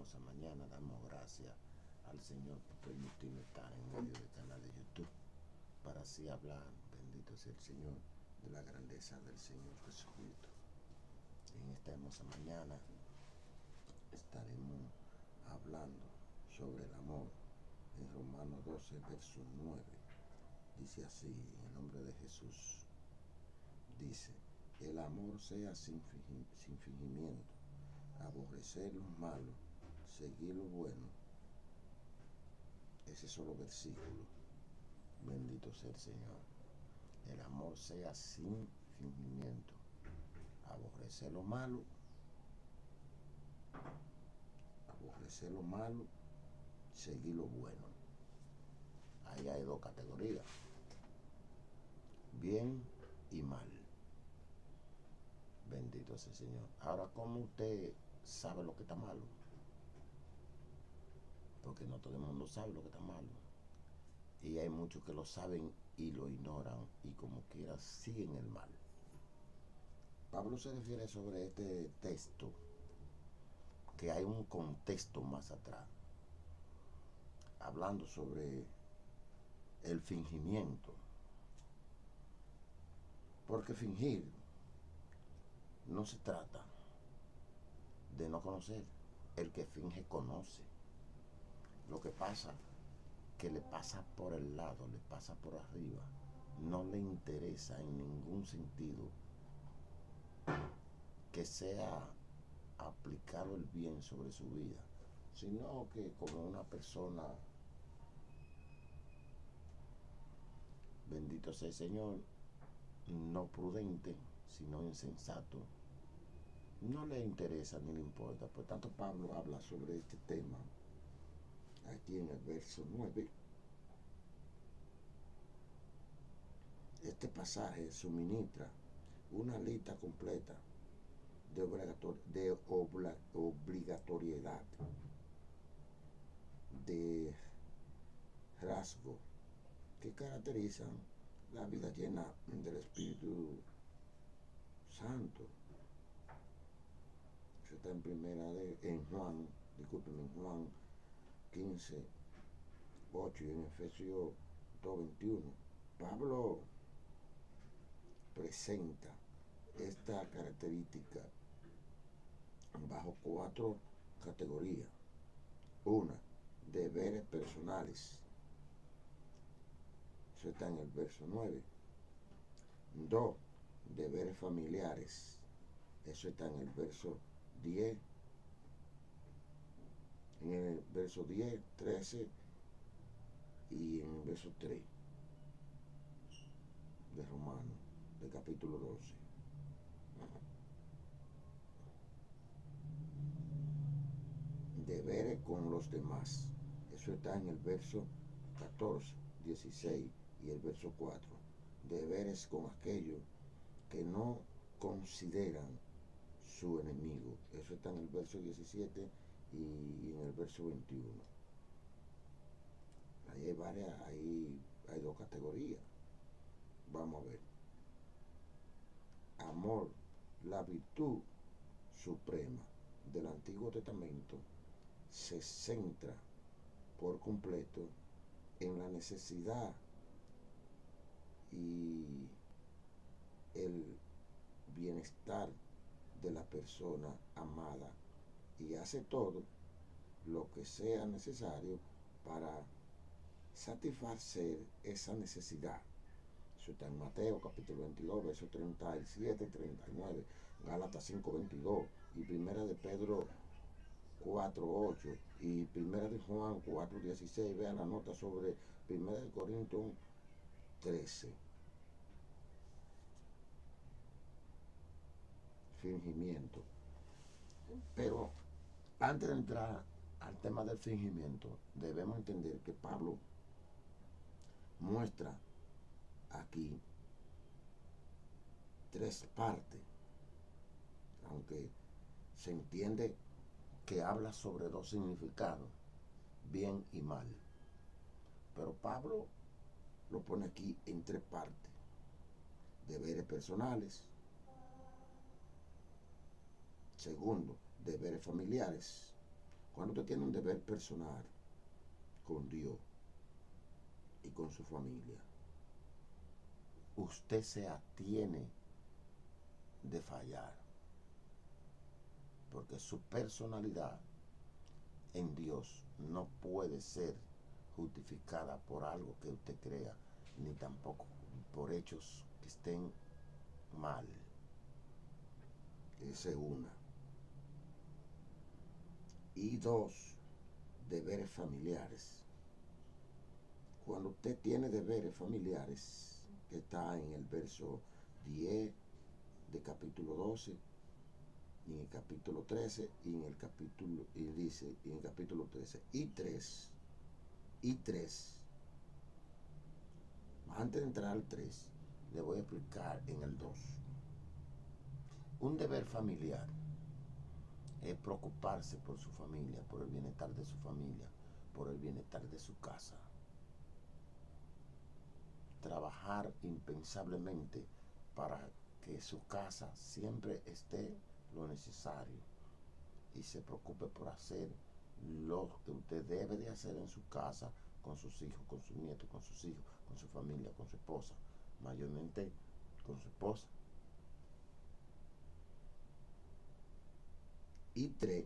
hermosa mañana. Damos gracias al Señor por permitirnos estar en medio del canal de YouTube para así hablar, bendito sea el Señor, de la grandeza del Señor Jesucristo. En esta hermosa mañana estaremos hablando sobre el amor en Romanos 12, verso 9. Dice así, en el nombre de Jesús. Dice: el amor sea sin fingimiento, aborrecer lo malo, seguir lo bueno. Ese solo versículo. Bendito sea el Señor. El amor sea sin fingimiento, aborrecer lo malo, seguir lo bueno. Ahí hay dos categorías: bien y mal. Bendito sea el Señor. Ahora, ¿cómo usted sabe lo que está malo? Porque no todo el mundo sabe lo que está malo. Y hay muchos que lo saben y lo ignoran, y como quiera siguen el mal. Pablo se refiere sobre este texto que hay un contexto más atrás, hablando sobre el fingimiento. Porque fingir no se trata de no conocer. El que finge conoce. Lo que pasa que le pasa por el lado, le pasa por arriba. No le interesa en ningún sentido que sea aplicado el bien sobre su vida, sino que como una persona, bendito sea el Señor, no prudente, sino insensato, no le interesa ni le importa. Por tanto, Pablo habla sobre este tema aquí en el verso 9. Este pasaje suministra una lista completa de obligatoriedad, de rasgos que caracterizan la vida llena del Espíritu Santo. Eso está en en Juan 15, 8 y en Efesios 2, 21. Pablo presenta esta característica bajo 4 categorías. Una, deberes personales. Eso está en el verso 9. 2, deberes familiares. Eso está en el verso 10. En el verso 10, 13 y en el verso 3 de Romanos, del capítulo 12. Deberes con los demás. Eso está en el verso 14, 16 y el verso 4. Deberes con aquellos que no consideran su enemigo. Eso está en el verso 17 y en el verso 21. Ahí hay varias, hay 2 categorías. Vamos a ver. Amor, la virtud suprema del Antiguo Testamento, se centra por completo en la necesidad y el bienestar de la persona amada, y hace todo lo que sea necesario para satisfacer esa necesidad. Eso está en Mateo capítulo 22, versos 37 y 39, Gálatas 5, 22 y Primera de Pedro 4, 8 y Primera de Juan 4, 16. Vean la nota sobre Primera de Corintios 13. Fingimiento. Pero antes de entrar al tema del fingimiento, debemos entender que Pablo muestra aquí 3 partes, aunque se entiende que habla sobre 2 significados, bien y mal. Pero Pablo lo pone aquí en 3 partes: deberes personales. Segundo, deberes familiares, Cuando usted tiene un deber personal con Dios y con su familia, usted se atiene de fallar, porque su personalidad en Dios no puede ser justificada por algo que usted crea, ni tampoco por hechos que estén mal. Esa es una. Y dos, deberes familiares. Cuando usted tiene deberes familiares, que está en el verso 10 de capítulo 12, y en el capítulo 13, y en el capítulo, y dice, y en el capítulo 13, y 3, antes de entrar al 3, le voy a explicar en el 2. Un deber familiar es preocuparse por su familia, por el bienestar de su familia, por el bienestar de su casa. Trabajar impensablemente para que su casa siempre esté lo necesario y se preocupe por hacer lo que usted debe de hacer en su casa, con sus hijos, con sus nietos, con sus hijos, con su familia, con su esposa, mayormente con su esposa. Y 3,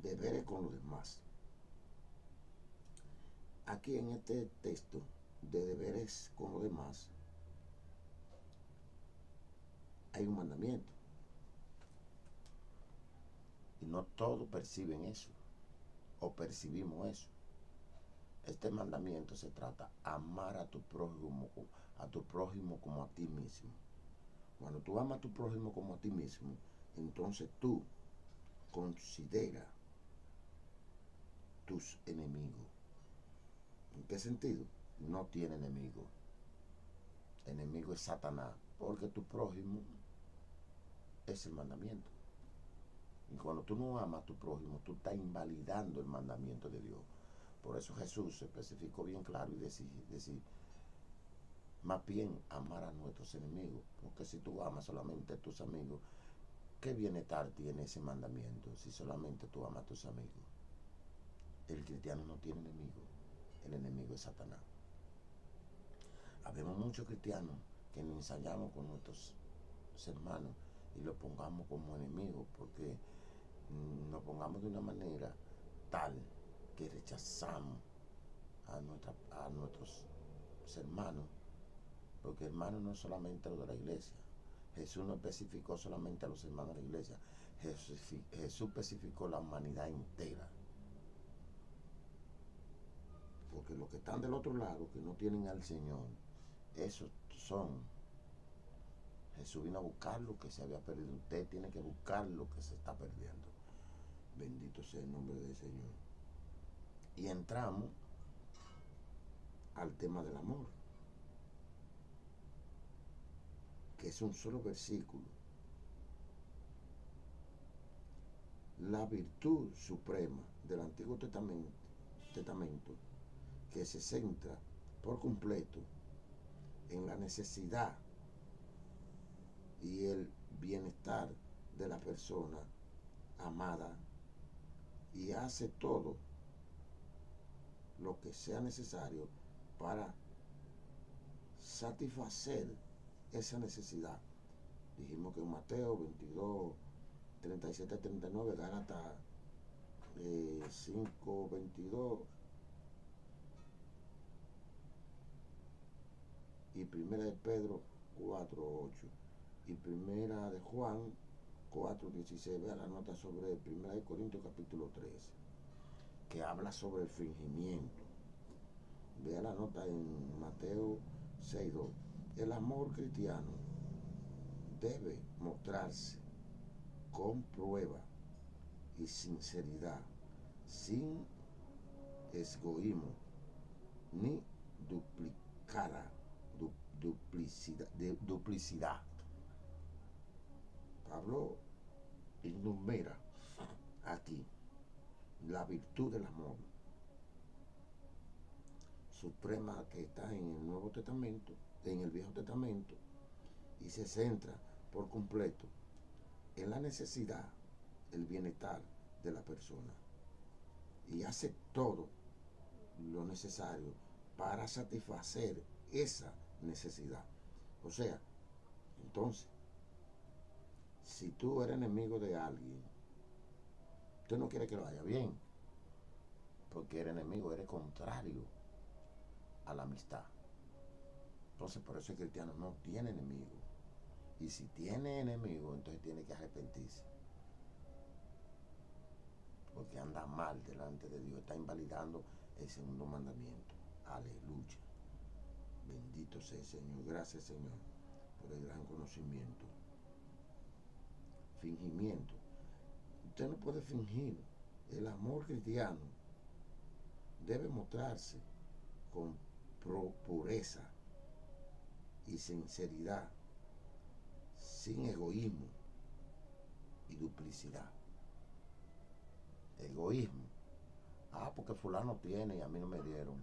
deberes con los demás. Aquí en este texto de deberes con los demás hay un mandamiento. Y no todos perciben eso, o percibimos eso. Este mandamiento se trata de amar a tu prójimo como a ti mismo. Cuando tú amas a tu prójimo como a ti mismo, entonces tú considera tus enemigos. ¿En qué sentido? No tiene enemigo. Enemigo es Satanás, porque tu prójimo es el mandamiento. Y cuando tú no amas a tu prójimo, tú estás invalidando el mandamiento de Dios. Por eso Jesús se especificó bien claro y decir, más bien amar a nuestros enemigos, porque si tú amas solamente a tus amigos, ¿qué bienestar tiene ese mandamiento si solamente tú amas a tus amigos? El cristiano no tiene enemigo, el enemigo es Satanás. Habemos muchos cristianos que nos ensayamos con nuestros hermanos y los pongamos como enemigos, porque nos pongamos de una manera tal que rechazamos a nuestros hermanos, porque hermanos no es solamente lo de la iglesia. Jesús no especificó solamente a los hermanos de la iglesia, Jesús especificó la humanidad entera. Porque los que están del otro lado, que no tienen al Señor, esos son. Jesús vino a buscar lo que se había perdido. Usted tiene que buscar lo que se está perdiendo. Bendito sea el nombre del Señor. Y entramos al tema del amor, que es un solo versículo. La virtud suprema del Antiguo Testamento, que se centra por completo en la necesidad y el bienestar de la persona amada, y hace todo lo que sea necesario para satisfacer esa necesidad. Dijimos que en Mateo 22, 37, 39, Gálatas 5, 22 y Primera de Pedro 4, 8 y Primera de Juan 4, 16. Vea la nota sobre Primera de Corintios capítulo 13, que habla sobre el fingimiento. Vea la nota en Mateo 6, 2. El amor cristiano debe mostrarse con prueba y sinceridad, sin egoísmo ni duplicidad. Pablo enumera aquí la virtud del amor suprema que está en el Nuevo Testamento, en el Viejo Testamento, y se centra por completo en la necesidad, el bienestar de la persona y hace todo lo necesario para satisfacer esa necesidad. O sea, entonces, si tú eres enemigo de alguien, tú no quieres que lo vaya bien, porque eres enemigo, eres contrario a la amistad. Entonces, por eso el cristiano no tiene enemigo. Y si tiene enemigo, entonces tiene que arrepentirse. Porque anda mal delante de Dios, está invalidando el segundo mandamiento. Aleluya. Bendito sea el Señor. Gracias, Señor, por el gran conocimiento. Fingimiento. Usted no puede fingir. El amor cristiano debe mostrarse con pureza y sinceridad, sin egoísmo y duplicidad. Egoísmo. Porque fulano tiene y a mí no me dieron.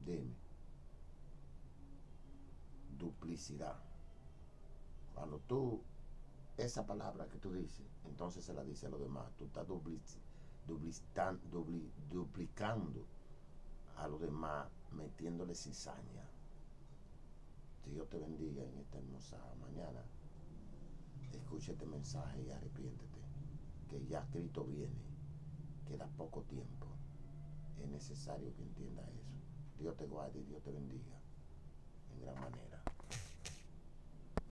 Dime. Duplicidad. Cuando tú, esa palabra que tú dices, entonces se la dice a los demás. Tú estás duplicando a los demás, metiéndole cizaña. Dios te bendiga en esta hermosa mañana. Escucha este mensaje y arrepiéntete, que ya Cristo viene, queda poco tiempo. Es necesario que entienda eso. Dios te guarde y Dios te bendiga en gran manera.